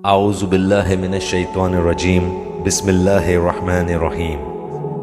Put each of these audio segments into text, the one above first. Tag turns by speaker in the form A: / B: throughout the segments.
A: اعوذ باللہ من الشیطان الرجیم بسم اللہ الرحمن الرحیم۔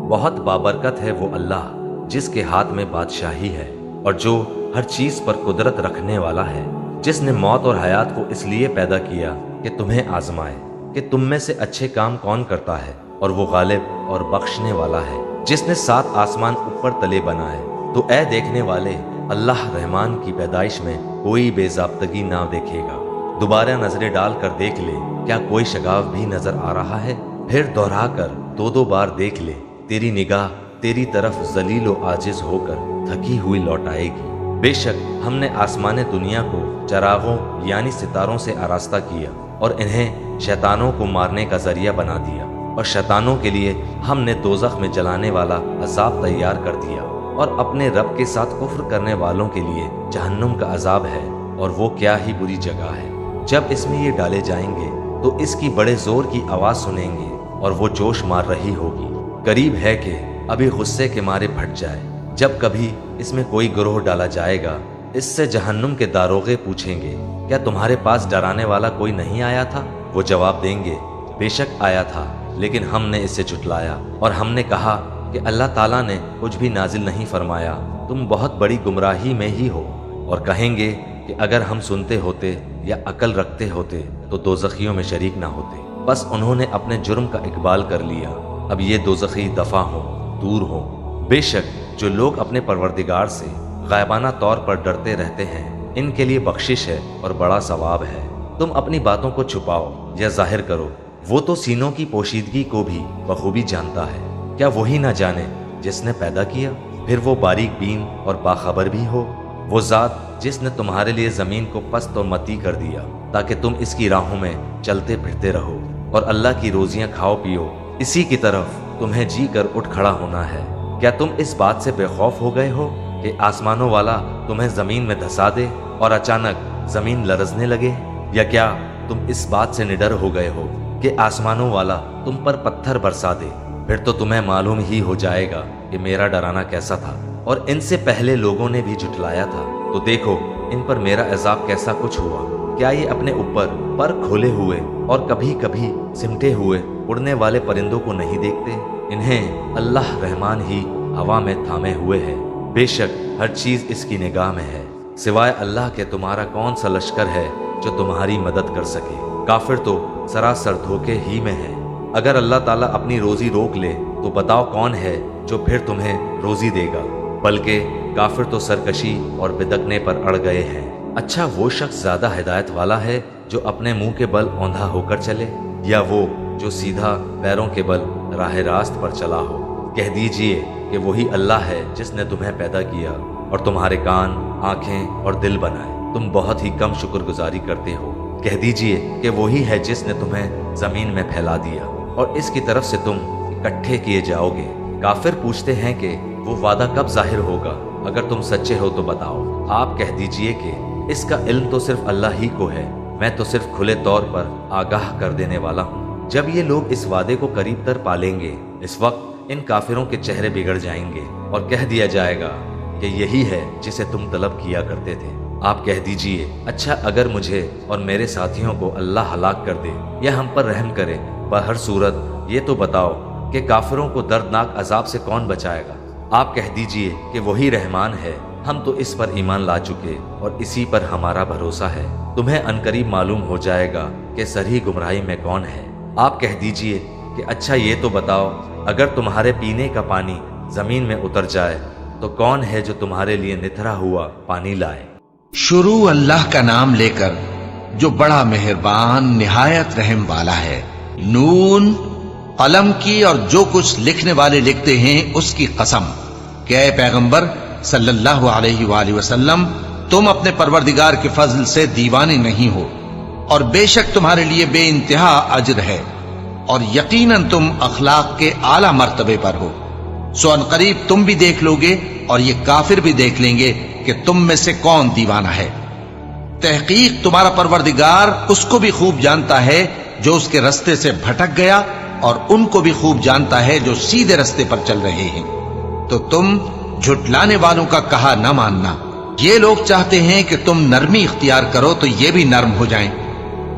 A: بہت بابرکت ہے وہ اللہ جس کے ہاتھ میں بادشاہی ہے اور جو ہر چیز پر قدرت رکھنے والا ہے، جس نے موت اور حیات کو اس لیے پیدا کیا کہ تمہیں آزمائے کہ تم میں سے اچھے کام کون کرتا ہے، اور وہ غالب اور بخشنے والا ہے، جس نے 7 آسمان اوپر تلے بنائے۔ تو اے دیکھنے والے، اللہ رحمان کی پیدائش میں کوئی بے ضابطگی نہ دیکھے گا۔ دوبارہ نظریں ڈال کر دیکھ لے، کیا کوئی شگاف بھی نظر آ رہا ہے؟ پھر دوہرا کر 2 بار دیکھ لے، تیری نگاہ تیری طرف ذلیل و عاجز ہو کر تھکی ہوئی لوٹ آئے گی۔ بے شک ہم نے آسمان دنیا کو چراغوں یعنی ستاروں سے آراستہ کیا اور انہیں شیطانوں کو مارنے کا ذریعہ بنا دیا، اور شیطانوں کے لیے ہم نے دوزخ میں جلانے والا عذاب تیار کر دیا، اور اپنے رب کے ساتھ کفر کرنے والوں کے لیے جہنم کا عذاب ہے، اور وہ کیا ہی بری جگہ ہے۔ جب اس میں یہ ڈالے جائیں گے تو اس کی بڑے زور کی آواز سنیں گے اور وہ جوش مار رہی ہوگی۔ قریب ہے کہ ابھی غصے کے مارے پھٹ جائے۔ جب کبھی اس میں کوئی گروہ ڈالا جائے گا، اس سے جہنم کے داروغے پوچھیں گے، کیا تمہارے پاس ڈرانے والا کوئی نہیں آیا تھا؟ وہ جواب دیں گے، بے شک آیا تھا، لیکن ہم نے اسے جھٹلایا، اور ہم نے کہا کہ اللہ تعالیٰ نے کچھ بھی نازل نہیں فرمایا، تم بہت بڑی گمراہی میں ہی ہو۔ اور کہیں گے کہ اگر ہم سنتے ہوتے یا عقل رکھتے ہوتے تو دوزخیوں میں شریک نہ ہوتے، بس انہوں نے اپنے جرم کا اقبال کر لیا، اب یہ دوزخی دفع ہوں، دور ہوں۔ بے شک جو لوگ اپنے پروردگار سے غائبانہ طور پر ڈرتے رہتے ہیں، ان کے لیے بخشش ہے اور بڑا ثواب ہے۔ تم اپنی باتوں کو چھپاؤ یا ظاہر کرو، وہ تو سینوں کی پوشیدگی کو بھی بخوبی جانتا ہے۔ کیا وہی نہ جانے جس نے پیدا کیا، پھر وہ باریک بین اور باخبر بھی ہو؟ وہ ذات جس نے تمہارے لیے زمین کو پست اور متی کر دیا تاکہ تم اس کی راہوں میں چلتے پھرتے رہو اور اللہ کی روزیاں کھاؤ پیو، اسی کی طرف تمہیں جی کر اٹھ کھڑا ہونا ہے۔ کیا تم اس بات سے بے خوف ہو گئے ہو کہ آسمانوں والا تمہیں زمین میں دھسا دے اور اچانک زمین لرزنے لگے؟ یا کیا تم اس بات سے نڈر ہو گئے ہو کہ آسمانوں والا تم پر پتھر برسا دے؟ پھر تو تمہیں معلوم ہی ہو جائے گا کہ میرا ڈرانا کیسا تھا، اور ان سے پہلے لوگوں نے بھی جھٹلایا تھا، تو دیکھو ان پر میرا عذاب کیسا کچھ ہوا۔ کیا یہ اپنے اوپر پر کھولے ہوئے اور کبھی کبھی سمٹے ہوئے اڑنے والے پرندوں کو نہیں دیکھتے؟ انہیں اللہ رحمان ہی ہوا میں تھامے ہوئے ہے، بے شک ہر چیز اس کی نگاہ میں ہے۔ سوائے اللہ کے تمہارا کون سا لشکر ہے جو تمہاری مدد کر سکے؟ کافر تو سراسر دھوکے ہی میں ہے۔ اگر اللہ تعالیٰ اپنی روزی روک لے تو بتاؤ کون ہے جو پھر تمہیں روزی دے گا؟ بلکہ کافر تو سرکشی اور بدکنے پر اڑ گئے ہیں۔ اچھا وہ شخص زیادہ ہدایت والا ہے جو اپنے منہ کے بل اوندھا ہو کر چلے، یا وہ جو سیدھا پیروں کے بل راہ راست پر چلا ہو؟ کہہ دیجئے کہ وہی اللہ ہے جس نے تمہیں پیدا کیا اور تمہارے کان، آنکھیں اور دل بنائے، تم بہت ہی کم شکر گزاری کرتے ہو۔ کہہ دیجئے کہ وہی ہے جس نے تمہیں زمین میں پھیلا دیا اور اس کی طرف سے تم اکٹھے کیے جاؤ گے۔ کافر پوچھتے ہیں کہ وہ وعدہ کب ظاہر ہوگا؟ اگر تم سچے ہو تو بتاؤ۔ آپ کہہ دیجئے کہ اس کا علم تو صرف اللہ ہی کو ہے، میں تو صرف کھلے طور پر آگاہ کر دینے والا ہوں۔ جب یہ لوگ اس وعدے کو قریب تر پالیں گے، اس وقت ان کافروں کے چہرے بگڑ جائیں گے اور کہہ دیا جائے گا کہ یہی ہے جسے تم طلب کیا کرتے تھے۔ آپ کہہ دیجئے، اچھا اگر مجھے اور میرے ساتھیوں کو اللہ ہلاک کر دے یا ہم پر رحم کرے، بہر صورت یہ تو بتاؤ کہ کافروں کو دردناک عذاب سے کون بچائے گا؟ آپ کہہ دیجئے کہ وہی رحمان ہے، ہم تو اس پر ایمان لا چکے اور اسی پر ہمارا بھروسہ ہے۔ تمہیں عنقریب معلوم ہو جائے گا کہ سری گمراہی میں کون ہے۔ آپ کہہ دیجئے کہ اچھا یہ تو بتاؤ، اگر تمہارے پینے کا پانی زمین میں اتر جائے تو کون ہے جو تمہارے لیے نتھرا ہوا پانی لائے؟
B: شروع اللہ کا نام لے کر جو بڑا مہربان نہایت رحم والا ہے۔ نون، قلم کی اور جو کچھ لکھنے والے لکھتے ہیں اس کی قسم کہ اے پیغمبر صلی اللہ علیہ وآلہ وسلم، تم اپنے پروردگار کے فضل سے دیوانے نہیں ہو، اور بے شک تمہارے لیے بے انتہا اجر ہے، اور یقیناً تم اخلاق کے اعلی مرتبے پر ہو۔ سو ان قریب تم بھی دیکھ لو گے اور یہ کافر بھی دیکھ لیں گے کہ تم میں سے کون دیوانہ ہے۔ تحقیق تمہارا پروردگار اس کو بھی خوب جانتا ہے جو اس کے رستے سے بھٹک گیا، اور ان کو بھی خوب جانتا ہے جو سیدھے رستے پر چل رہے ہیں۔ تو تم جھٹلانے والوں کا کہا نہ ماننا۔ یہ لوگ چاہتے ہیں کہ تم نرمی اختیار کرو تو یہ بھی نرم ہو جائیں،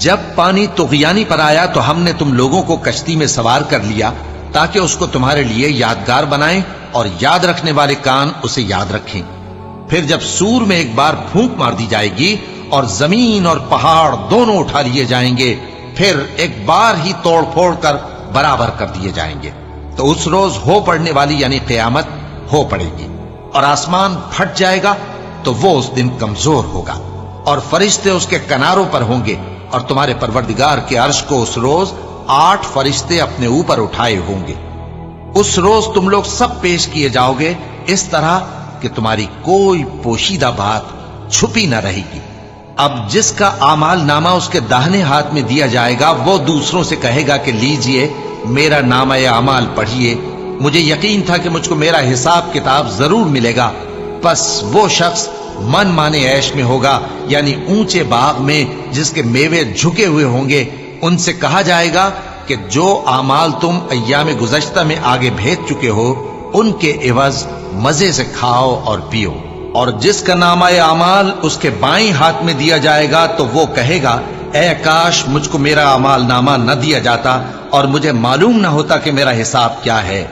B: جب پانی طغیانی پر آیا تو ہم نے تم لوگوں کو کشتی میں سوار کر لیا تاکہ اس کو تمہارے لیے یادگار بنائیں اور یاد رکھنے والے کان اسے یاد رکھیں۔ پھر جب سور میں ایک بار پھونک مار دی جائے گی اور زمین اور پہاڑ دونوں اٹھا لیے جائیں گے، پھر ایک بار ہی توڑ پھوڑ کر برابر کر دیے جائیں گے، تو اس روز ہو پڑنے والی یعنی قیامت ہو پڑے گی، اور آسمان پھٹ جائے گا تو وہ اس دن کمزور ہوگا، اور فرشتے اس کے کناروں پر ہوں گے، اور تمہارے پروردگار کے عرش کو اس روز 8 فرشتے اپنے اوپر اٹھائے ہوں گے۔ اس روز تم لوگ سب پیش کیے جاؤ گے اس طرح کہ تمہاری کوئی پوشیدہ بات چھپی نہ رہے گی۔ اب جس کا اعمال نامہ اس کے داہنے ہاتھ میں دیا جائے گا وہ دوسروں سے کہے گا کہ لیجئے میرا نامہ اعمال پڑھیے، مجھے یقین تھا کہ مجھ کو میرا حساب کتاب ضرور ملے گا۔ پس وہ شخص من مانے عیش میں ہوگا، یعنی اونچے باغ میں جس کے میوے جھکے ہوئے ہوں گے۔ ان سے کہا جائے گا کہ جو اعمال تم ایام گزشتہ میں آگے بھیج چکے ہو ان کے عوض مزے سے کھاؤ اور پیو۔ اور جس کا نامہ اعمال اس کے بائیں ہاتھ میں دیا جائے گا تو وہ کہے گا اے کاش مجھ کو میرا اعمال نامہ نہ دیا جاتا اور مجھے معلوم نہ ہوتا کہ میرا حساب کیا ہے۔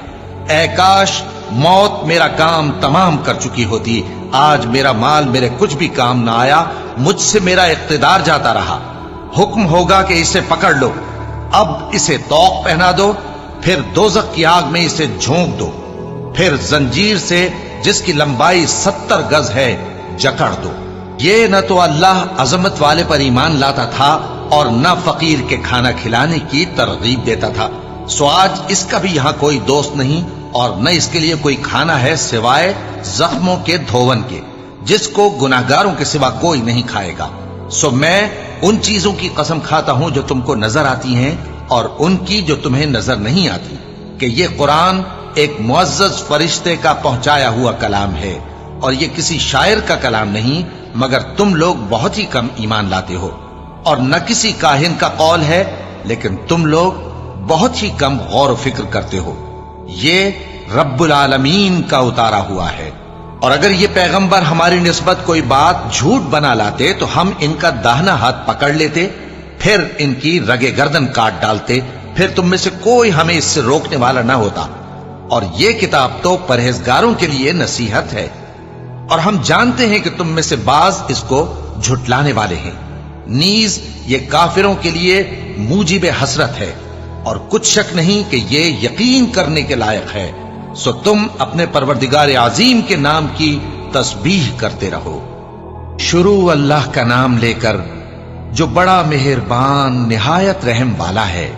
B: اے کاش موت میرا کام تمام کر چکی ہوتی، آج میرا مال میرے کچھ بھی کام نہ آیا، مجھ سے میرا اقتدار جاتا رہا۔ حکم ہوگا کہ اسے پکڑ لو، اب اسے طوق پہنا دو، پھر دوزخ کی آگ میں اسے جھونک دو، پھر زنجیر سے جس کی لمبائی 70 گز ہے جکڑ دو۔ یہ نہ تو اللہ عظمت والے پر ایمان لاتا تھا اور نہ فقیر کے کھانا کھلانے کی ترغیب دیتا تھا، سو آج اس کا بھی یہاں کوئی دوست نہیں اور نہ اس کے لیے کوئی کھانا ہے سوائے زخموں کے دھون کے، جس کو گناہگاروں کے سوا کوئی نہیں کھائے گا۔ سو میں ان چیزوں کی قسم کھاتا ہوں جو تم کو نظر آتی ہیں اور ان کی جو تمہیں نظر نہیں آتی، کہ یہ قرآن ایک معزز فرشتے کا پہنچایا ہوا کلام ہے، اور یہ کسی شاعر کا کلام نہیں، مگر تم لوگ بہت ہی کم ایمان لاتے ہو، اور نہ کسی کاہن کا قول ہے، لیکن تم لوگ بہت ہی کم غور و فکر کرتے ہو۔ یہ رب العالمین کا اتارا ہوا ہے، اور اگر یہ پیغمبر ہماری نسبت کوئی بات جھوٹ بنا لاتے تو ہم ان کا داہنا ہاتھ پکڑ لیتے، پھر ان کی رگے گردن کاٹ ڈالتے، پھر تم میں سے کوئی ہمیں اس سے روکنے والا نہ ہوتا۔ اور یہ کتاب تو پرہیزگاروں کے لیے نصیحت ہے، اور ہم جانتے ہیں کہ تم میں سے بعض اس کو جھٹلانے والے ہیں، نیز یہ کافروں کے لیے موجب حسرت ہے، اور کچھ شک نہیں کہ یہ یقین کرنے کے لائق ہے۔ سو تم اپنے پروردگار عظیم کے نام کی تسبیح کرتے رہو۔ شروع اللہ کا نام لے کر جو بڑا مہربان نہایت رحم والا ہے۔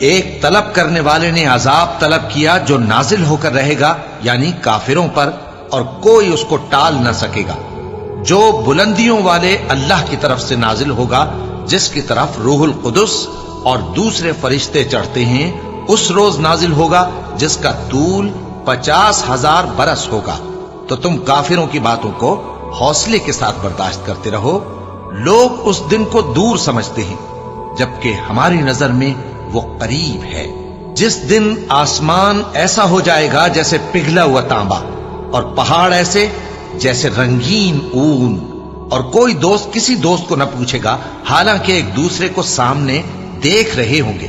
B: ایک طلب کرنے والے نے عذاب طلب کیا جو نازل ہو کر رہے گا، یعنی کافروں پر، اور کوئی اس کو ٹال نہ سکے گا۔ جو بلندیوں والے اللہ کی طرف سے نازل ہوگا، جس کی طرف روح القدس اور دوسرے فرشتے چڑھتے ہیں، اس روز نازل ہوگا جس کا طول 50,000 برس ہوگا۔ تو تم کافروں کی باتوں کو حوصلے کے ساتھ برداشت کرتے رہو۔ لوگ اس دن کو دور سمجھتے ہیں، جبکہ ہماری نظر میں وہ قریب ہے۔ جس دن آسمان ایسا ہو جائے گا جیسے پگھلا ہوا تانبا، اور پہاڑ ایسے جیسے رنگین اون، اور کوئی دوست کسی دوست کو نہ پوچھے گا، حالانکہ ایک دوسرے کو سامنے دیکھ رہے ہوں گے۔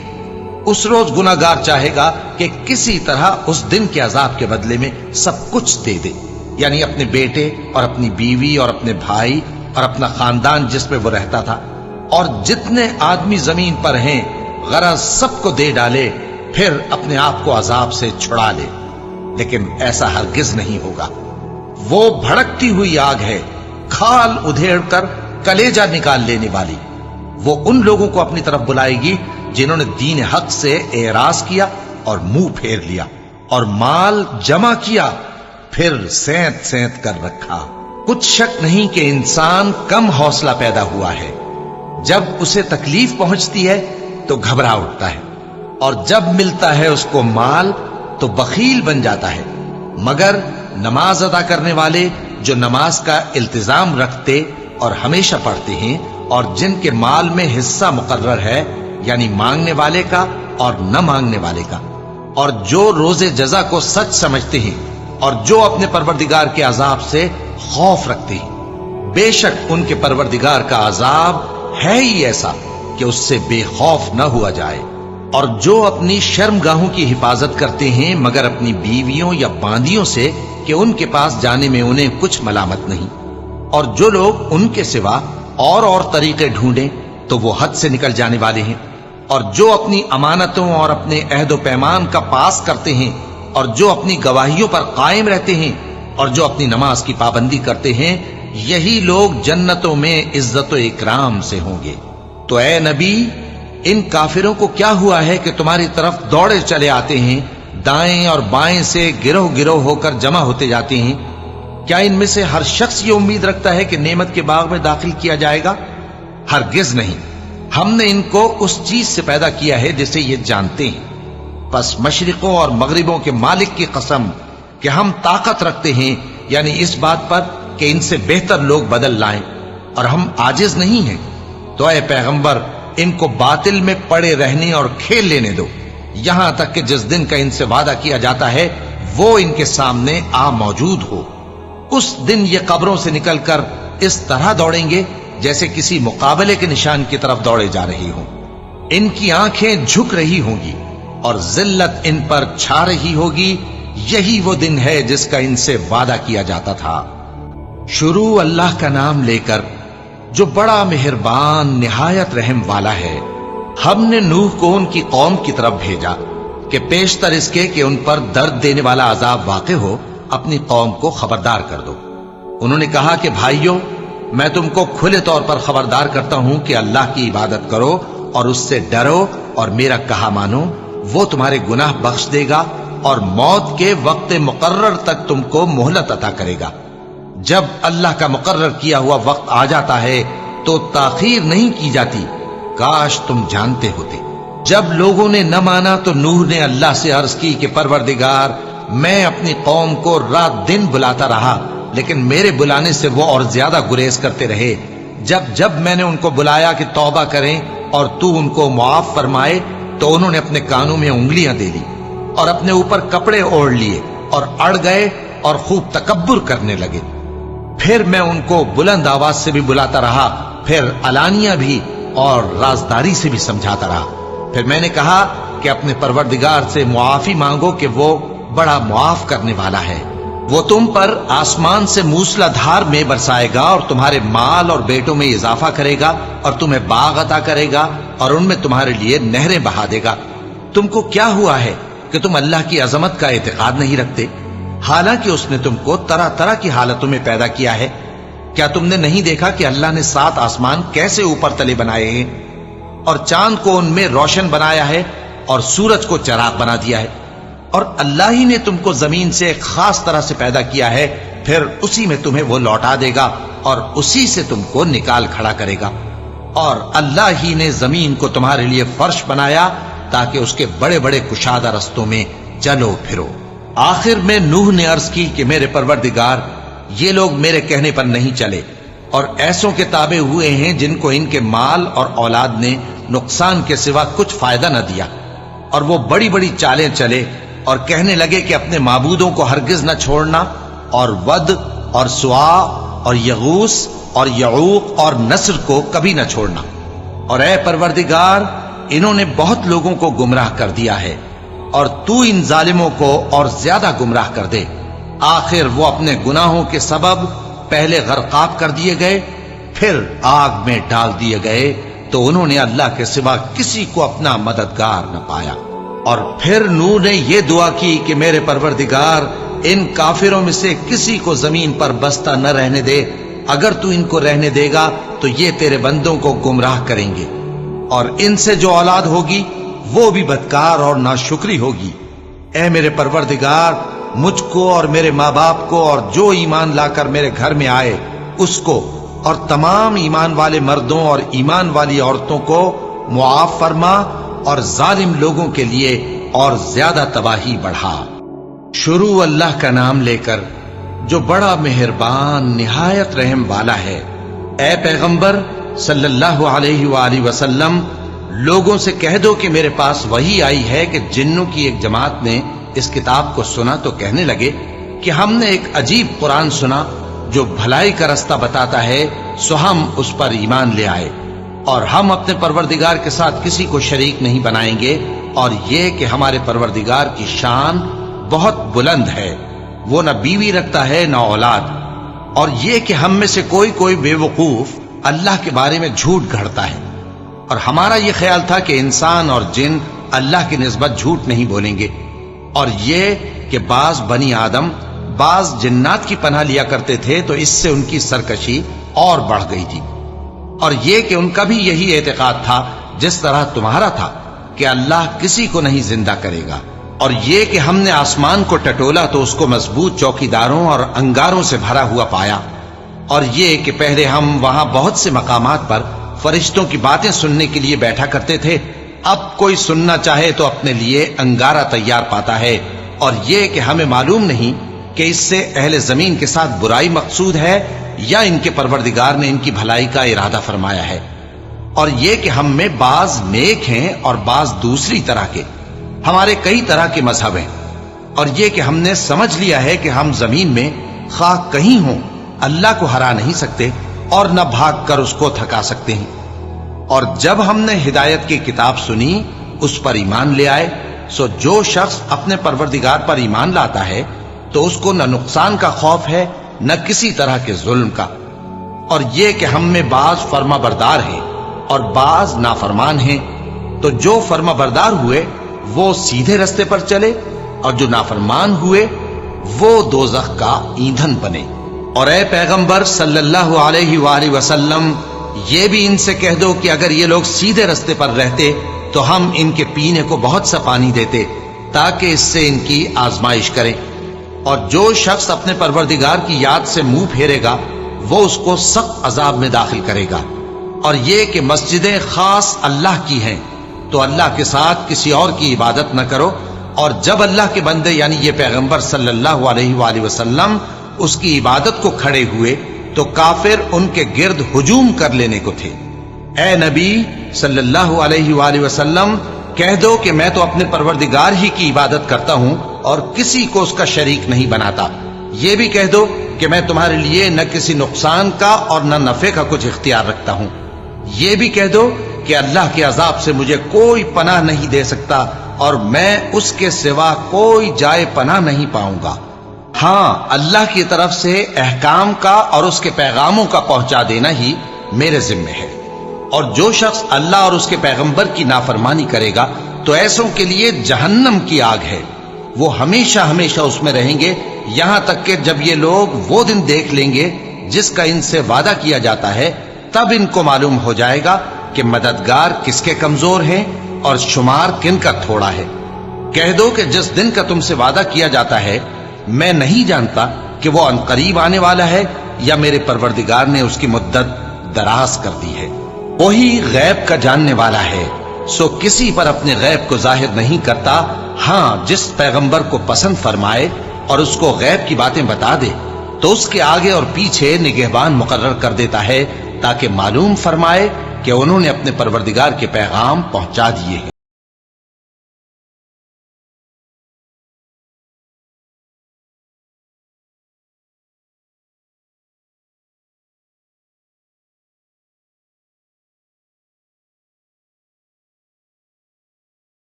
B: اس روز گناہگار چاہے گا کہ کسی طرح اس دن کے عذاب کے بدلے میں سب کچھ دے دے، یعنی اپنے بیٹے اور اپنی بیوی اور اپنے بھائی اور اپنا خاندان جس میں وہ رہتا تھا، اور جتنے آدمی زمین پر ہیں، غرض سب کو دے ڈالے، پھر اپنے آپ کو عذاب سے چھڑا لے۔ لیکن ایسا ہرگز نہیں ہوگا۔ وہ بھڑکتی ہوئی آگ ہے، کھال ادھیڑ کر کلیجہ نکال لینے والی۔ وہ ان لوگوں کو اپنی طرف بلائے گی جنہوں نے دین حق سے اعراض کیا اور منہ پھیر لیا، اور مال جمع کیا پھر سینت سینت کر رکھا۔ کچھ شک نہیں کہ انسان کم حوصلہ پیدا ہوا ہے۔ جب اسے تکلیف پہنچتی ہے تو گھبرا اٹھتا ہے، اور جب ملتا ہے اس کو مال تو بخیل بن جاتا ہے۔ مگر نماز ادا کرنے والے جو نماز کا التزام رکھتے اور ہمیشہ پڑھتے ہیں، اور جن کے مال میں حصہ مقرر ہے، یعنی مانگنے والے کا اور نہ مانگنے والے کا، اور جو روز جزا کو سچ سمجھتے ہیں، اور جو اپنے پروردگار کے عذاب سے خوف رکھتے ہیں، بے شک ان کے پروردگار کا عذاب ہے ہی ایسا کہ اس سے بے خوف نہ ہوا جائے۔ اور جو اپنی شرمگاہوں کی حفاظت کرتے ہیں مگر اپنی بیویوں یا باندیوں سے کہ ان کے پاس جانے میں انہیں کچھ ملامت نہیں، اور جو لوگ ان کے سوا اور طریقے ڈھونڈیں تو وہ حد سے نکل جانے والے ہیں، اور جو اپنی امانتوں اور اپنے عہد و پیمان کا پاس کرتے ہیں، اور جو اپنی گواہیوں پر قائم رہتے ہیں، اور جو اپنی نماز کی پابندی کرتے ہیں، یہی لوگ جنتوں میں عزت و اکرام سے ہوں گے۔ تو اے نبی، ان کافروں کو کیا ہوا ہے کہ تمہاری طرف دوڑے چلے آتے ہیں، دائیں اور بائیں سے گروہ گروہ ہو کر جمع ہوتے جاتے ہیں؟ کیا ان میں سے ہر شخص یہ امید رکھتا ہے کہ نعمت کے باغ میں داخل کیا جائے گا؟ ہرگز نہیں۔ ہم نے ان کو اس چیز سے پیدا کیا ہے جسے یہ جانتے ہیں۔ پس مشرقوں اور مغربوں کے مالک کی قسم کہ ہم طاقت رکھتے ہیں، یعنی اس بات پر کہ ان سے بہتر لوگ بدل لائیں، اور ہم عاجز نہیں ہیں۔ تو اے پیغمبر، ان کو باطل میں پڑے رہنے اور کھیل لینے دو، یہاں تک کہ جس دن کا ان سے وعدہ کیا جاتا ہے وہ ان کے سامنے آ موجود ہو۔ اس دن یہ قبروں سے نکل کر اس طرح دوڑیں گے جیسے کسی مقابلے کے نشان کی طرف دوڑے جا رہی ہوں۔ ان کی آنکھیں جھک رہی ہوں گی اور ذلت ان پر چھا رہی ہوگی۔ یہی وہ دن ہے جس کا ان سے وعدہ کیا جاتا تھا۔ شروع اللہ کا نام لے کر جو بڑا مہربان نہایت رحم والا ہے۔ ہم نے نوح کو ان کی قوم کی طرف بھیجا کہ پیشتر اس کے کہ ان پر درد دینے والا عذاب واقع ہو، اپنی قوم کو خبردار کر دو۔ انہوں نے کہا کہ بھائیو، میں تم کو کھلے طور پر خبردار کرتا ہوں کہ اللہ کی عبادت کرو اور اس سے ڈرو اور میرا کہا مانو، وہ تمہارے گناہ بخش دے گا اور موت کے وقت مقرر تک تم کو مہلت عطا کرے گا۔ جب اللہ کا مقرر کیا ہوا وقت آ جاتا ہے تو تاخیر نہیں کی جاتی، کاش تم جانتے ہوتے۔ جب لوگوں نے نہ مانا تو نوح نے اللہ سے عرض کی کہ پروردگار، میں اپنی قوم کو رات دن بلاتا رہا، لیکن میرے بلانے سے وہ اور زیادہ گریز کرتے رہے۔ جب میں نے ان کو بلایا کہ توبہ کریں اور تو ان کو معاف فرمائے تو انہوں نے اپنے کانوں میں انگلیاں دے لی اور اپنے اوپر کپڑے اوڑھ لیے اور اڑ گئے اور خوب تکبر کرنے لگے۔ پھر میں ان کو بلند آواز سے بھی بلاتا رہا، پھر علانیہ بھی اور رازداری سے بھی سمجھاتا رہا۔ پھر میں نے کہا کہ اپنے پروردگار سے معافی مانگو کہ وہ بڑا معاف کرنے والا ہے، وہ تم پر آسمان سے موسلا دھار میں برسائے گا اور تمہارے مال اور بیٹوں میں اضافہ کرے گا اور تمہیں باغ عطا کرے گا اور ان میں تمہارے لیے نہریں بہا دے گا۔ تم کو کیا ہوا ہے کہ تم اللہ کی عظمت کا اعتقاد نہیں رکھتے، حالانکہ اس نے تم کو طرح طرح کی حالتوں میں پیدا کیا ہے؟ کیا تم نے نہیں دیکھا کہ اللہ نے 7 آسمان کیسے اوپر تلے بنائے ہیں اور چاند کو ان میں روشن بنایا ہے اور سورج کو چراغ بنا دیا ہے؟ اور اللہ ہی نے تم کو زمین سے ایک خاص طرح سے پیدا کیا ہے، پھر اسی میں تمہیں وہ لوٹا دے گا اور اسی سے تم کو نکال کھڑا کرے گا۔ اور اللہ ہی نے زمین کو تمہارے لیے فرش بنایا تاکہ اس کے بڑے بڑے کشادہ رستوں میں چلو پھرو۔ آخر میں نوح نے عرض کی کہ میرے پروردگار، یہ لوگ میرے کہنے پر نہیں چلے اور ایسوں کے تابع ہوئے ہیں جن کو ان کے مال اور اولاد نے نقصان کے سوا کچھ فائدہ نہ دیا، اور وہ بڑی بڑی چالیں چلے اور کہنے لگے کہ اپنے معبودوں کو ہرگز نہ چھوڑنا، اور ود اور سوا اور یغوث اور یعوق اور نصر کو کبھی نہ چھوڑنا۔ اور اے پروردگار، انہوں نے بہت لوگوں کو گمراہ کر دیا ہے، اور تو ان ظالموں کو اور زیادہ گمراہ کر دے۔ آخر وہ اپنے گناہوں کے سبب پہلے غرقاب کر دیے گئے، پھر آگ میں ڈال دیے گئے، تو انہوں نے اللہ کے سوا کسی کو اپنا مددگار نہ پایا۔ اور پھر نوح نے یہ دعا کی کہ میرے پروردگار، ان کافروں میں سے کسی کو زمین پر بستہ نہ رہنے دے، اگر تو ان کو رہنے دے گا تو یہ تیرے بندوں کو گمراہ کریں گے، اور ان سے جو اولاد ہوگی وہ بھی بدکار اور ناشکری ہوگی۔ اے میرے پروردگار، مجھ کو اور میرے ماں باپ کو اور جو ایمان لا کر میرے گھر میں آئے اس کو اور تمام ایمان والے مردوں اور ایمان والی عورتوں کو معاف فرما، اور ظالم لوگوں کے لیے اور زیادہ تباہی بڑھا۔ شروع اللہ کا نام لے کر جو بڑا مہربان نہایت رحم والا ہے۔ اے پیغمبر صلی اللہ علیہ وآلہ وسلم، لوگوں سے کہہ دو کہ میرے پاس وحی آئی ہے کہ جنوں کی ایک جماعت نے اس کتاب کو سنا تو کہنے لگے کہ ہم نے ایک عجیب قرآن سنا جو بھلائی کا رستہ بتاتا ہے، سو ہم اس پر ایمان لے آئے۔ اور ہم اپنے پروردگار کے ساتھ کسی کو شریک نہیں بنائیں گے، اور یہ کہ ہمارے پروردگار کی شان بہت بلند ہے، وہ نہ بیوی رکھتا ہے نہ اولاد، اور یہ کہ ہم میں سے کوئی بے وقوف اللہ کے بارے میں جھوٹ گھڑتا ہے، اور ہمارا یہ خیال تھا کہ انسان اور جن اللہ کی نسبت جھوٹ نہیں بولیں گے، اور یہ کہ بعض بنی آدم بعض جنات کی پناہ لیا کرتے تھے تو اس سے ان کی سرکشی اور بڑھ گئی تھی، اور یہ کہ ان کا بھی یہی اعتقاد تھا جس طرح تمہارا تھا کہ اللہ کسی کو نہیں زندہ کرے گا، اور یہ کہ ہم نے آسمان کو ٹٹولا تو اس کو مضبوط چوکیداروں اور انگاروں سے بھرا ہوا پایا، اور یہ کہ پہلے ہم وہاں بہت سے مقامات پر فرشتوں کی باتیں سننے کے لیے بیٹھا کرتے تھے، اب کوئی سننا چاہے تو اپنے لیے انگارہ تیار پاتا ہے، اور یہ کہ ہمیں معلوم نہیں کہ اس سے اہل زمین کے ساتھ برائی مقصود ہے یا ان کے پروردگار نے ان کی بھلائی کا ارادہ فرمایا ہے، اور یہ کہ ہم میں بعض نیک ہیں اور بعض دوسری طرح کے، ہمارے کئی طرح کے مذہب ہیں، اور یہ کہ ہم نے سمجھ لیا ہے کہ ہم زمین میں خواہ کہیں ہوں اللہ کو ہرا نہیں سکتے اور نہ بھاگ کر اس کو تھکا سکتے ہیں، اور جب ہم نے ہدایت کی کتاب سنی اس پر ایمان لے آئے، سو جو شخص اپنے پروردگار پر ایمان لاتا ہے تو اس کو نہ نقصان کا خوف ہے نہ کسی طرح کے ظلم کا، اور یہ کہ ہم میں بعض فرما بردار ہیں اور بعض نافرمان ہیں، تو جو فرما بردار ہوئے وہ سیدھے رستے پر چلے، اور جو نافرمان ہوئے وہ دوزخ کا ایندھن بنے۔ اور اے پیغمبر صلی اللہ علیہ وآلہ وسلم، یہ بھی ان سے کہہ دو کہ اگر یہ لوگ سیدھے رستے پر رہتے تو ہم ان کے پینے کو بہت سا پانی دیتے تاکہ اس سے ان کی آزمائش کرے، اور جو شخص اپنے پروردگار کی یاد سے منہ پھیرے گا وہ اس کو سخت عذاب میں داخل کرے گا، اور یہ کہ مسجدیں خاص اللہ کی ہیں تو اللہ کے ساتھ کسی اور کی عبادت نہ کرو، اور جب اللہ کے بندے یعنی یہ پیغمبر صلی اللہ علیہ وآلہ وسلم اس کی عبادت کو کھڑے ہوئے تو کافر ان کے گرد ہجوم کر لینے کو تھے۔ اے نبی صلی اللہ علیہ وآلہ وسلم، کہہ دو کہ میں تو اپنے پروردگار ہی کی عبادت کرتا ہوں اور کسی کو اس کا شریک نہیں بناتا، یہ بھی کہہ دو کہ میں تمہارے لیے نہ کسی نقصان کا اور نہ نفع کا کچھ اختیار رکھتا ہوں، یہ بھی کہہ دو کہ اللہ کے عذاب سے مجھے کوئی پناہ نہیں دے سکتا اور میں اس کے سوا کوئی جائے پناہ نہیں پاؤں گا، ہاں اللہ کی طرف سے احکام کا اور اس کے پیغاموں کا پہنچا دینا ہی میرے ذمہ ہے، اور جو شخص اللہ اور اس کے پیغمبر کی نافرمانی کرے گا تو ایسوں کے لیے جہنم کی آگ ہے، وہ ہمیشہ ہمیشہ اس میں رہیں گے، یہاں تک کہ جب یہ لوگ وہ دن دیکھ لیں گے جس کا ان سے وعدہ کیا جاتا ہے، تب ان کو معلوم ہو جائے گا کہ مددگار کس کے کمزور ہیں اور شمار کن کا تھوڑا ہے۔ کہہ دو کہ جس دن کا تم سے وعدہ کیا جاتا ہے میں نہیں جانتا کہ وہ عنقریب آنے والا ہے یا میرے پروردگار نے اس کی مدت دراز کر دی ہے، وہی غیب کا جاننے والا ہے، سو کسی پر اپنے غیب کو ظاہر نہیں کرتا، ہاں جس پیغمبر کو پسند فرمائے اور اس کو غیب کی باتیں بتا دے تو اس کے آگے اور پیچھے نگہبان مقرر کر دیتا ہے تاکہ معلوم فرمائے کہ انہوں نے اپنے پروردگار کے پیغام پہنچا دیے ہیں۔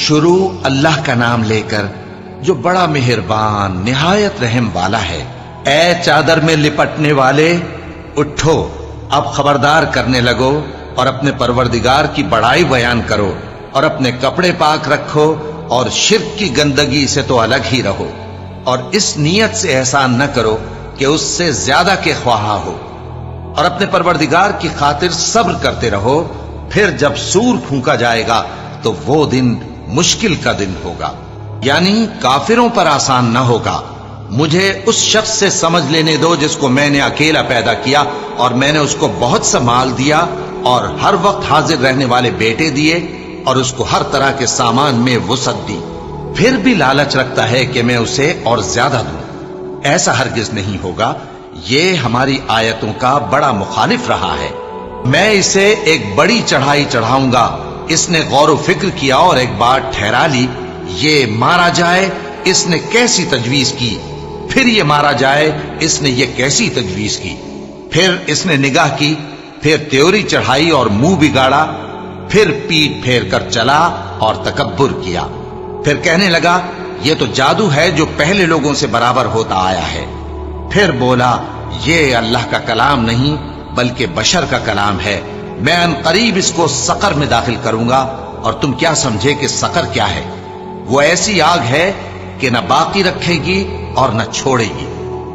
B: شروع اللہ کا نام لے کر جو بڑا مہربان نہایت رحم والا ہے۔ اے چادر میں لپٹنے والے، اٹھو، اب خبردار کرنے لگو اور اپنے پروردگار کی بڑائی بیان کرو، اور اپنے کپڑے پاک رکھو اور شرک کی گندگی سے تو الگ ہی رہو، اور اس نیت سے احسان نہ کرو کہ اس سے زیادہ کے خواہاں ہو، اور اپنے پروردگار کی خاطر صبر کرتے رہو۔ پھر جب سور پھونکا جائے گا تو وہ دن مشکل کا دن ہوگا، یعنی کافروں پر آسان نہ ہوگا۔ مجھے اس شخص سے سمجھ لینے دو جس کو میں نے اکیلا پیدا کیا، اور میں نے اس کو بہت سا مال دیا اور ہر وقت حاضر رہنے والے بیٹے دیے، اور اس کو ہر طرح کے سامان میں وسعت دی، پھر بھی لالچ رکھتا ہے کہ میں اسے اور زیادہ دوں۔ ایسا ہرگز نہیں ہوگا، یہ ہماری آیتوں کا بڑا مخالف رہا ہے۔ میں اسے ایک بڑی چڑھائی چڑھاؤں گا۔ اس نے غور و فکر کیا اور ایک بات ٹھہرا لی، یہ مارا جائے، اس نے کیسی تجویز کی، پھر یہ مارا جائے، اس نے یہ کیسی تجویز کی۔ پھر اس نے نگاہ کی، پھر تیوری چڑھائی اور منہ بگاڑا، پھر پیٹ پھیر کر چلا اور تکبر کیا، پھر کہنے لگا یہ تو جادو ہے جو پہلے لوگوں سے برابر ہوتا آیا ہے۔ پھر بولا یہ اللہ کا کلام نہیں بلکہ بشر کا کلام ہے، میں ان قریب اس کو سقر میں داخل کروں گا، اور تم کیا سمجھے کہ سقر کیا ہے؟ وہ ایسی آگ ہے کہ نہ باقی رکھے گی اور نہ چھوڑے گی،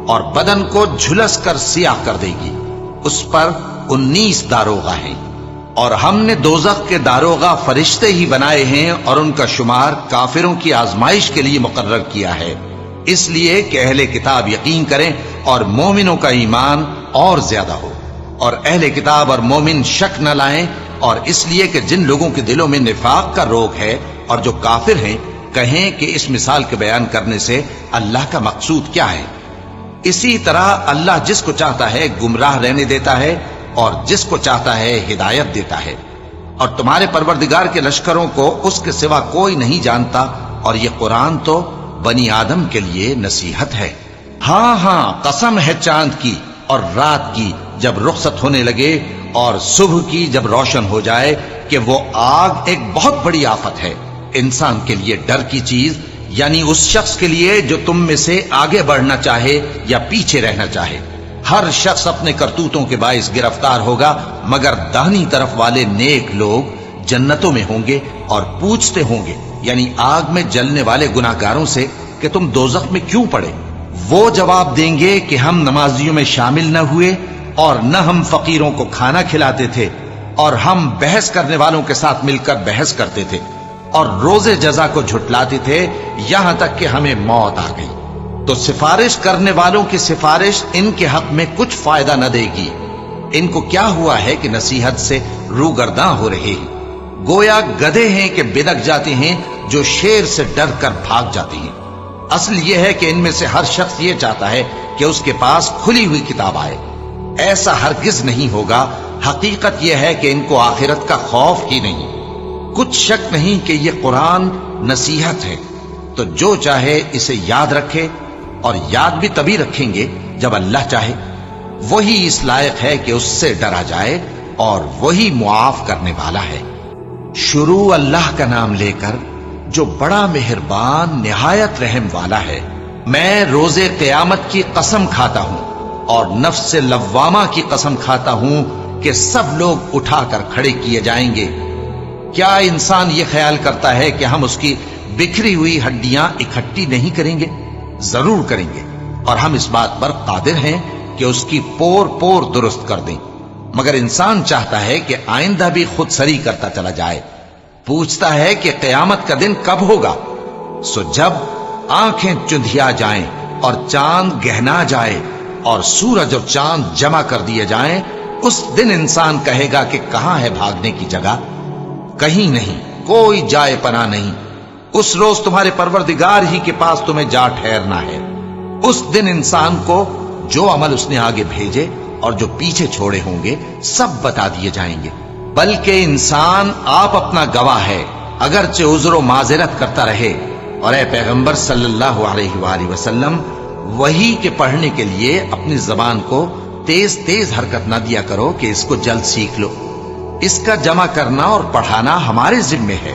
B: اور بدن کو جھلس کر سیاہ کر دے گی۔ اس پر 19 داروغہ ہیں، اور ہم نے دوزخ کے داروغہ فرشتے ہی بنائے ہیں، اور ان کا شمار کافروں کی آزمائش کے لیے مقرر کیا ہے، اس لیے کہ اہل کتاب یقین کریں اور مومنوں کا ایمان اور زیادہ ہو، اور اہل کتاب اور مومن شک نہ لائیں، اور اس لیے کہ جن لوگوں کے دلوں میں نفاق کا روگ ہے اور جو کافر ہیں کہیں کہ اس مثال کے بیان کرنے سے اللہ کا مقصود کیا ہے۔ اسی طرح اللہ جس کو چاہتا ہے گمراہ رہنے دیتا ہے اور جس کو چاہتا ہے ہدایت دیتا ہے، اور تمہارے پروردگار کے لشکروں کو اس کے سوا کوئی نہیں جانتا، اور یہ قرآن تو بنی آدم کے لیے نصیحت ہے۔ ہاں ہاں، قسم ہے چاند کی اور رات کی جب رخصت ہونے لگے، اور صبح کی جب روشن ہو جائے، کہ وہ آگ ایک بہت بڑی آفت ہے، انسان کے لیے ڈر کی چیز، یعنی اس شخص کے لیے جو تم میں سے آگے بڑھنا چاہے یا پیچھے رہنا چاہے۔ ہر شخص اپنے کرتوتوں کے باعث گرفتار ہوگا، مگر داہنی طرف والے نیک لوگ جنتوں میں ہوں گے، اور پوچھتے ہوں گے، یعنی آگ میں جلنے والے گناہگاروں سے، کہ تم دوزخ میں کیوں پڑے؟ وہ جواب دیں گے کہ ہم نمازیوں میں شامل نہ ہوئے، اور نہ ہم فقیروں کو کھانا کھلاتے تھے، اور ہم بحث کرنے والوں کے ساتھ مل کر بحث کرتے تھے، اور روز جزا کو جھٹلاتے تھے، یہاں تک کہ ہمیں موت آ گئی۔ تو سفارش کرنے والوں کی سفارش ان کے حق میں کچھ فائدہ نہ دے گی۔ ان کو کیا ہوا ہے کہ نصیحت سے روگرداں ہو رہے ہیں، گویا گدھے ہیں کہ بدک جاتے ہیں جو شیر سے ڈر کر بھاگ جاتے ہیں۔ اصل یہ ہے کہ ان میں سے ہر شخص یہ چاہتا ہے کہ اس کے پاس کھلی ہوئی کتاب آئے، ایسا ہرگز نہیں ہوگا۔ حقیقت یہ ہے کہ ان کو آخرت کا خوف ہی نہیں۔ کچھ شک نہیں کہ یہ قرآن نصیحت ہے، تو جو چاہے اسے یاد رکھے، اور یاد بھی تبھی رکھیں گے جب اللہ چاہے۔ وہی اس لائق ہے کہ اس سے ڈرا جائے، اور وہی معاف کرنے والا ہے۔ شروع اللہ کا نام لے کر جو بڑا مہربان نہایت رحم والا ہے۔ میں روز قیامت کی قسم کھاتا ہوں، اور نفس لوامہ کی قسم کھاتا ہوں کہ سب لوگ اٹھا کر کھڑے کیے جائیں گے۔ کیا انسان یہ خیال کرتا ہے کہ ہم اس کی بکھری ہوئی ہڈیاں اکٹھی نہیں کریں گے؟ ضرور کریں گے، اور ہم اس بات پر قادر ہیں کہ اس کی پور پور درست کر دیں، مگر انسان چاہتا ہے کہ آئندہ بھی خود سری کرتا چلا جائے۔ پوچھتا ہے کہ قیامت کا دن کب ہوگا؟ سو جب آنکھیں چندھیا جائیں اور چاند گہنا جائے اور سورج اور چاند جمع کر دیے جائیں، اس دن انسان کہے گا کہ کہاں ہے بھاگنے کی جگہ؟ کہیں نہیں، کوئی جائے پناہ نہیں۔ اس روز تمہارے پروردگار ہی کے پاس تمہیں جا ٹھہرنا ہے۔ اس دن انسان کو جو عمل اس نے آگے بھیجے اور جو پیچھے چھوڑے ہوں گے سب بتا دیے جائیں گے، بلکہ انسان آپ اپنا گواہ ہے، اگرچہ عذر و معذرت کرتا رہے۔ اور اے پیغمبر صلی اللہ علیہ وآلہ وسلم، وحی کے پڑھنے کے لیے اپنی زبان کو تیز تیز حرکت نہ دیا کرو کہ اس کو جلد سیکھ لو۔ اس کا جمع کرنا اور پڑھانا ہمارے ذمے ہے،